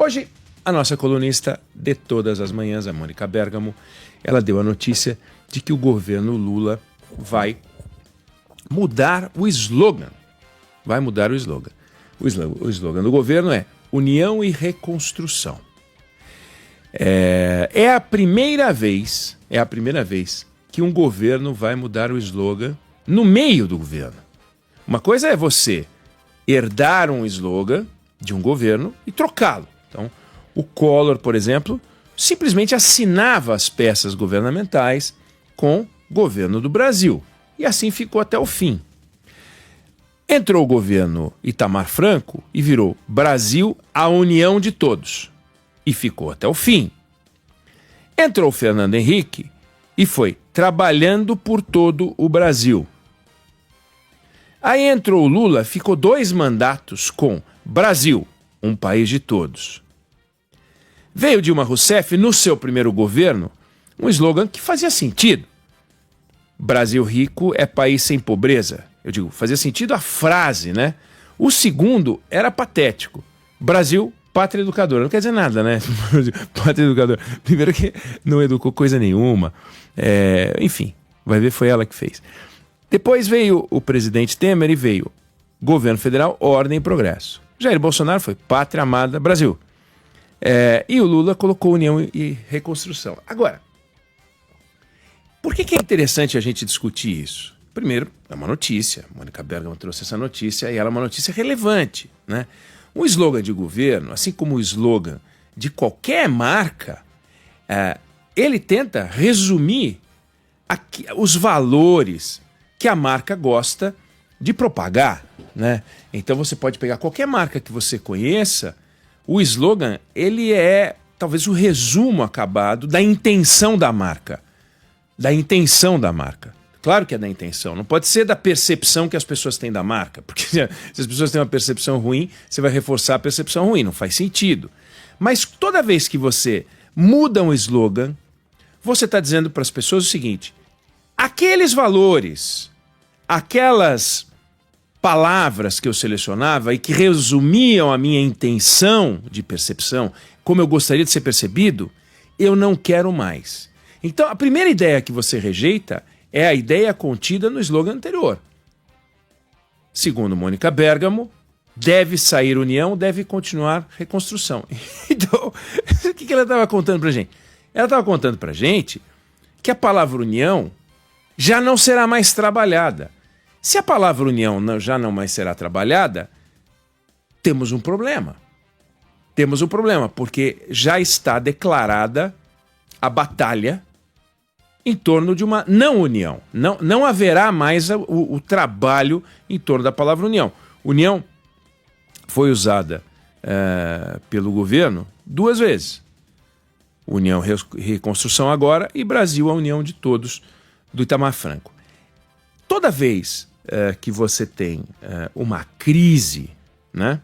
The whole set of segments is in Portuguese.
Hoje, a nossa colunista de todas as manhãs, a Mônica Bergamo, ela deu a notícia de que o governo Lula vai mudar o slogan. Vai mudar o slogan. O slogan do governo é União e Reconstrução. É a primeira vez que um governo vai mudar o slogan no meio do governo. Uma coisa é você herdar um slogan de um governo e trocá-lo. Então, o Collor, por exemplo, simplesmente assinava as peças governamentais com o governo do Brasil. E assim ficou até o fim. Entrou o governo Itamar Franco e virou Brasil, a união de todos. E ficou até o fim. Entrou o Fernando Henrique e foi trabalhando por todo o Brasil. Aí entrou o Lula, ficou 2 mandatos com Brasil, um país de todos. Veio Dilma Rousseff, no seu primeiro governo, um slogan que fazia sentido. Brasil rico é país sem pobreza. Eu digo, fazia sentido a frase, né? O segundo era patético. Brasil, pátria educadora. Não quer dizer nada, né? Pátria educadora. Primeiro que não educou coisa nenhuma. Enfim, vai ver, foi ela que fez. Depois veio o presidente Temer e veio governo federal, ordem e progresso. Jair Bolsonaro foi pátria amada, Brasil. E o Lula colocou união e reconstrução. Agora, por que é interessante a gente discutir isso? Primeiro, é uma notícia. A Mônica Bergamo trouxe essa notícia e ela é uma notícia relevante, né? Um slogan de governo, assim como o slogan de qualquer marca, ele tenta resumir os valores que a marca gosta de propagar, né? Então você pode pegar qualquer marca que você conheça, o slogan, ele é talvez o resumo acabado da intenção da marca. Da intenção da marca. Claro que é da intenção, não pode ser da percepção que as pessoas têm da marca, porque se as pessoas têm uma percepção ruim, você vai reforçar a percepção ruim, não faz sentido. Mas toda vez que você muda um slogan, você está dizendo para as pessoas o seguinte: aqueles valores, aquelas palavras que eu selecionava e que resumiam a minha intenção de percepção, como eu gostaria de ser percebido, eu não quero mais. Então, a primeira ideia que você rejeita é a ideia contida no slogan anterior. Segundo Mônica Bergamo, deve sair união, deve continuar reconstrução. Então, o que ela estava contando pra gente? Ela estava contando pra gente que a palavra união já não será mais trabalhada. Se a palavra união já não mais será trabalhada, temos um problema. Temos um problema, porque já está declarada a batalha em torno de uma não união. Não haverá mais o trabalho em torno da palavra união. União foi usada pelo governo 2 vezes. União e Reconstrução agora e Brasil, a união de todos do Itamar Franco. Toda vez que você tem uma crise, né?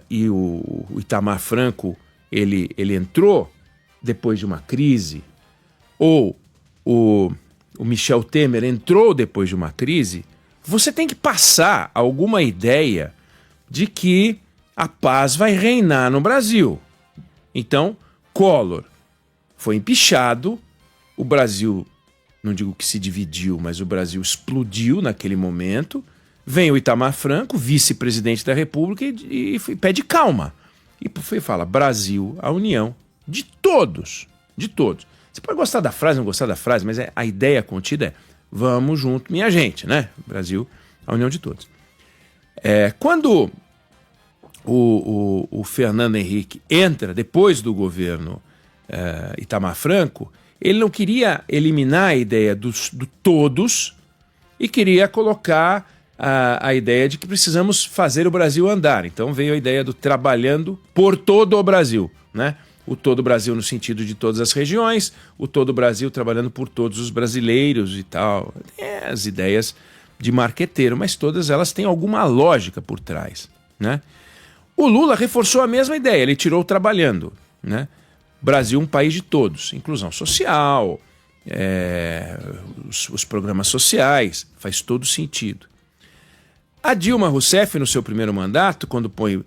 E o Itamar Franco ele entrou depois de uma crise, ou o Michel Temer entrou depois de uma crise, você tem que passar alguma ideia de que a paz vai reinar no Brasil. Então, Collor foi empichado, o Brasil, não digo que se dividiu, mas o Brasil explodiu naquele momento. Vem o Itamar Franco, vice-presidente da República, e pede calma. E fala, Brasil, a união de todos, de todos. Você pode gostar da frase, não gostar da frase, mas a ideia contida é, vamos junto, minha gente, né? Brasil, a união de todos. Quando o Fernando Henrique entra depois do governo Itamar Franco, ele não queria eliminar a ideia do todos e queria colocar a ideia de que precisamos fazer o Brasil andar. Então veio a ideia do trabalhando por todo o Brasil, né? O todo o Brasil no sentido de todas as regiões, o todo o Brasil trabalhando por todos os brasileiros e tal. As ideias de marqueteiro, mas todas elas têm alguma lógica por trás, né? O Lula reforçou a mesma ideia, ele tirou o trabalhando, né? Brasil, um país de todos, inclusão social, os programas sociais, faz todo sentido. A Dilma Rousseff, no seu primeiro mandato, quando põe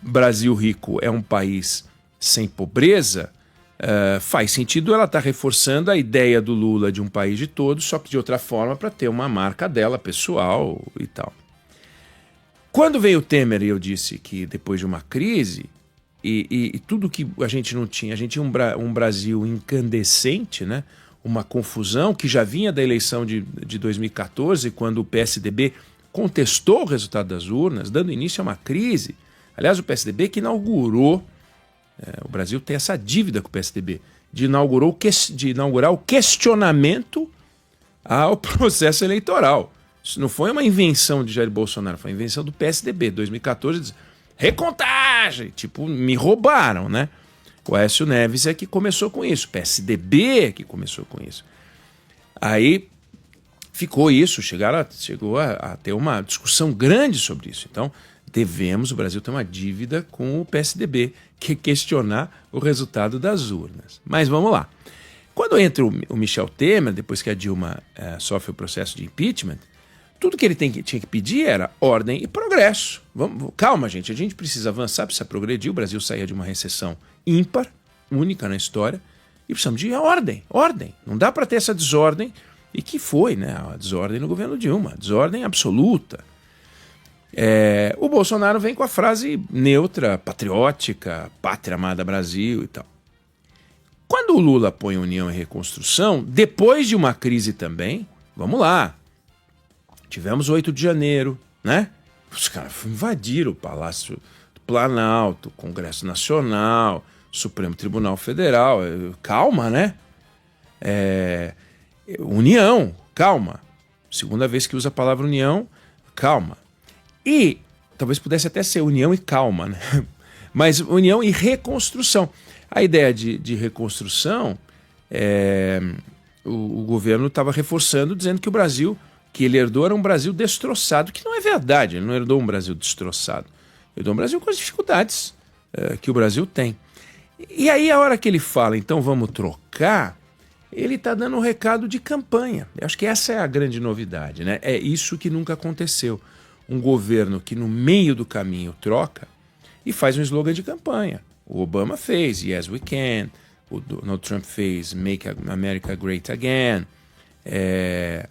Brasil rico é um país sem pobreza, faz sentido ela estar reforçando a ideia do Lula de um país de todos, só que de outra forma para ter uma marca dela pessoal e tal. Quando veio o Temer, eu disse que depois de uma crise e tudo que a gente não tinha, a gente tinha um Brasil incandescente, né? Uma confusão que já vinha da eleição de 2014, quando o PSDB contestou o resultado das urnas, dando início a uma crise. Aliás, o PSDB que inaugurou, o Brasil tem essa dívida com o PSDB, de inaugurar o questionamento ao processo eleitoral. Isso não foi uma invenção de Jair Bolsonaro, foi uma invenção do PSDB. 2014, recontagem, tipo, me roubaram, né? O Aécio Neves é que começou com isso, o PSDB é que começou com isso. Aí ficou isso, chegou a ter uma discussão grande sobre isso. Então, o Brasil tem uma dívida com o PSDB, que é questionar o resultado das urnas. Mas vamos lá. Quando entra o Michel Temer, depois que a Dilma sofre o processo de impeachment, tudo que ele tinha que pedir era ordem e progresso. Calma, gente, a gente precisa avançar, precisa progredir. O Brasil saía de uma recessão ímpar, única na história, e precisamos de ordem. Não dá para ter essa desordem, e que foi, né? A desordem no governo Dilma, desordem absoluta. O Bolsonaro vem com a frase neutra, patriótica, pátria amada Brasil e tal. Quando o Lula põe União e Reconstrução, depois de uma crise também, vamos lá, tivemos 8 de janeiro, né? Os caras invadiram o Palácio do Planalto, Congresso Nacional, Supremo Tribunal Federal. Calma, né? União, calma. Segunda vez que usa a palavra união, calma. E talvez pudesse até ser união e calma, né? Mas união e reconstrução. A ideia de reconstrução, o governo estava reforçando, dizendo que o Brasil que ele herdou era um Brasil destroçado, que não é verdade, ele não herdou um Brasil destroçado. Ele herdou um Brasil com as dificuldades que o Brasil tem. E aí, a hora que ele fala, então vamos trocar, ele está dando um recado de campanha. Eu acho que essa é a grande novidade, né? É isso que nunca aconteceu. Um governo que no meio do caminho troca e faz um slogan de campanha. O Obama fez Yes We Can, o Donald Trump fez Make America Great Again.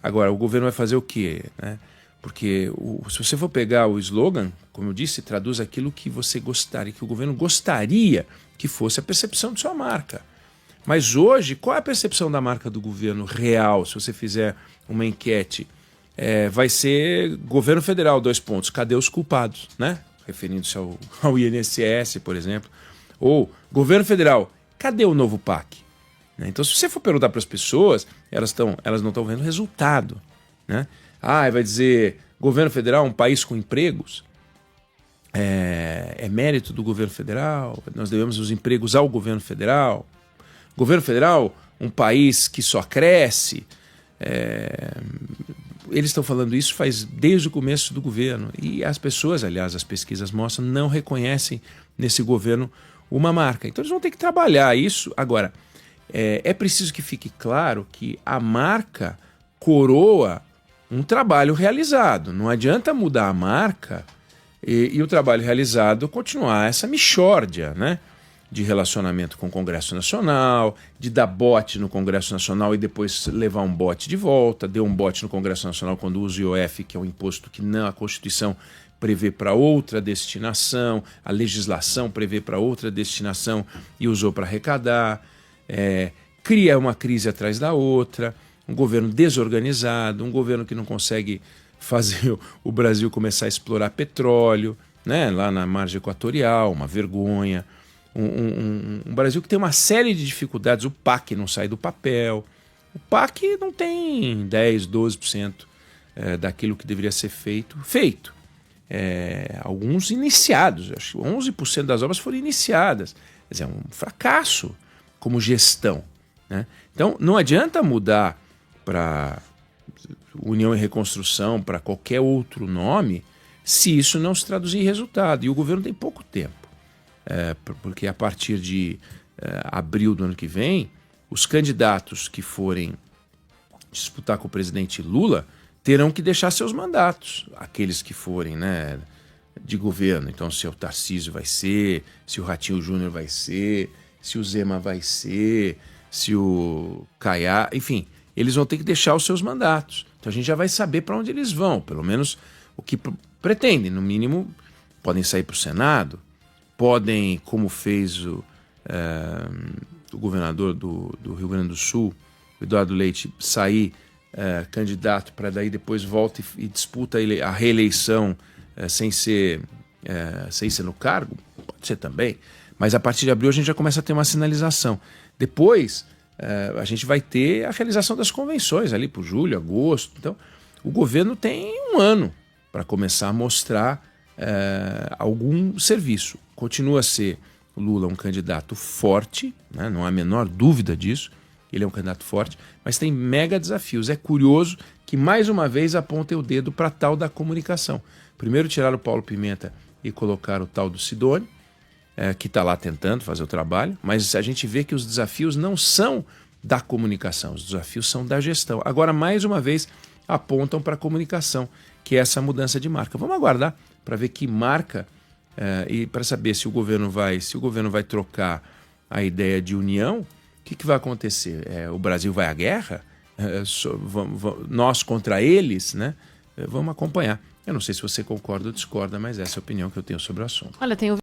Agora, o governo vai fazer o quê, né? Porque se você for pegar o slogan, como eu disse, traduz aquilo que você gostaria, que o governo gostaria que fosse a percepção de sua marca. Mas hoje, qual é a percepção da marca do governo real? Se você fizer uma enquete, vai ser governo federal, 2 pontos, cadê os culpados, né? Referindo-se ao INSS, por exemplo. Ou governo federal, cadê o novo PAC? Então, se você for perguntar para as pessoas, elas não estão vendo resultado, né? Vai dizer, governo federal, um país com empregos, é mérito do governo federal, nós devemos os empregos ao governo federal. Governo federal, um país que só cresce. Eles estão falando isso desde o começo do governo. E as pessoas, aliás, as pesquisas mostram, não reconhecem nesse governo uma marca. Então, eles vão ter que trabalhar isso. Agora, é preciso que fique claro que a marca coroa um trabalho realizado. Não adianta mudar a marca e o trabalho realizado continuar essa mixórdia, né? De relacionamento com o Congresso Nacional, de dar bote no Congresso Nacional e depois levar um bote de volta, deu um bote no Congresso Nacional quando usa o IOF, que é um imposto que não a Constituição prevê para outra destinação, a legislação prevê para outra destinação e usou para arrecadar. Cria uma crise atrás da outra, um governo desorganizado, um governo que não consegue fazer o Brasil começar a explorar petróleo, né, lá na margem equatorial, uma vergonha. Um Brasil que tem uma série de dificuldades, o PAC não sai do papel, o PAC não tem 10%, 12% daquilo que deveria ser feito. Alguns iniciados, acho que 11% das obras foram iniciadas. Quer dizer, é um fracasso como gestão, né? Então, não adianta mudar para União e Reconstrução, para qualquer outro nome, se isso não se traduzir em resultado. E o governo tem pouco tempo, porque a partir de abril do ano que vem, os candidatos que forem disputar com o presidente Lula terão que deixar seus mandatos. Aqueles que forem, né, de governo. Então, se o Tarcísio vai ser, se o Ratinho Júnior vai ser, se o Zema vai ser, se o Caiá... Enfim, eles vão ter que deixar os seus mandatos. Então, a gente já vai saber para onde eles vão, pelo menos o que pretendem. No mínimo, podem sair para o Senado, podem, como fez o governador do Rio Grande do Sul, o Eduardo Leite, sair candidato para daí depois volta e disputa a reeleição sem ser no cargo, pode ser também, mas a partir de abril a gente já começa a ter uma sinalização. Depois a gente vai ter a realização das convenções ali por julho, agosto. Então o governo tem um ano para começar a mostrar algum serviço. Continua a ser o Lula um candidato forte, né? Não há a menor dúvida disso. Ele é um candidato forte, mas tem mega desafios. É curioso que, mais uma vez, apontem o dedo para a tal da comunicação. Primeiro tiraram o Paulo Pimenta e colocaram o tal do Sidônio, que está lá tentando fazer o trabalho, mas a gente vê que os desafios não são da comunicação, os desafios são da gestão. Agora, mais uma vez, apontam para a comunicação, que é essa mudança de marca. Vamos aguardar para ver que marca e para saber se o governo vai trocar a ideia de união. O que vai acontecer? O Brasil vai à guerra? Nós contra eles, né? Vamos acompanhar. Eu não sei se você concorda ou discorda, mas essa é a opinião que eu tenho sobre o assunto. Olha,